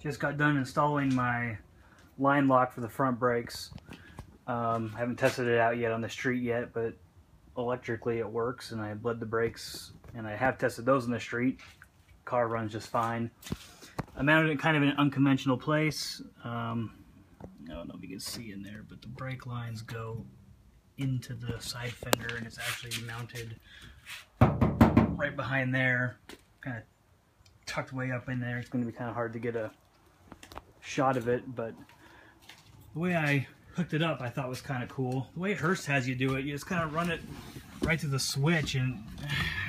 Just got done installing my line lock for the front brakes. I haven't tested it out yet on the street yet, but electrically it works, and I bled the brakes, and I have tested those in the street. Car runs just fine. I mounted it kind of in an unconventional place. I don't know if you can see in there, but the brake lines go into the side fender, and it's actually mounted right behind there, kind of tucked way up in there. It's going to be kind of hard to get a shot of it, but the way I hooked it up I thought was kind of cool. The way Hurst has you do it, you just kind of run it right to the switch, and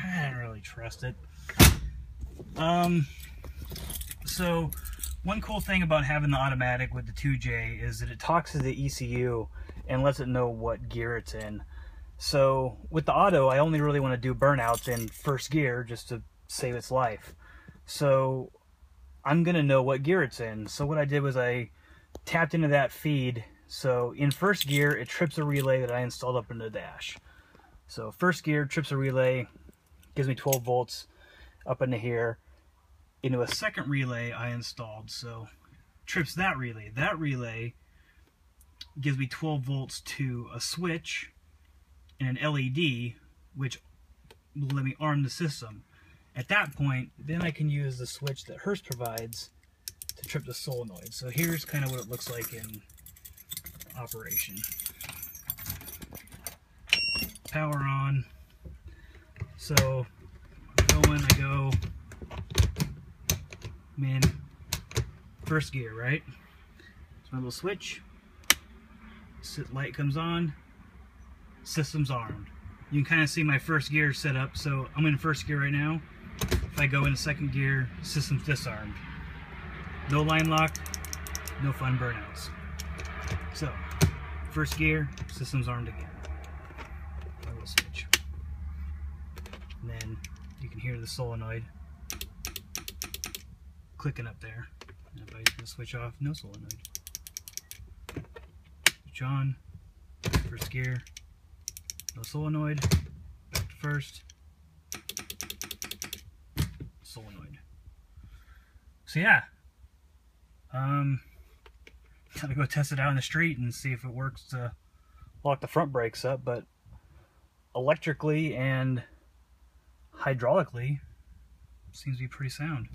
I don't really trust it. So one cool thing about having the automatic with the 2J is that it talks to the ECU and lets it know what gear it's in. So with the auto, I only really want to do burnouts in first gear just to save its life. So I'm going to know what gear it's in. So what I did was I tapped into that feed. So in first gear, it trips a relay that I installed up in the dash. So first gear trips a relay, gives me 12 volts up into here. Into a second relay I installed, so trips that relay. That relay gives me 12 volts to a switch and an LED, which will let me arm the system. At that point, then I can use the switch that Hurst provides to trip the solenoid. So here's kind of what it looks like in operation. Power on. So I go I'm in first gear, right? So my little switch, light comes on, system's armed. You can kind of see my first gear set up, so I'm in first gear right now. If I go into second gear, system's disarmed. No line lock, no fun burnouts. So, first gear, system's armed again. My little switch. And then you can hear the solenoid clicking up there. And if I just switch off, no solenoid. Switch on, first gear, no solenoid, back to first, solenoid. So yeah, gotta go test it out in the street and see if it works to lock the front brakes up, but electrically and hydraulically seems to be pretty sound.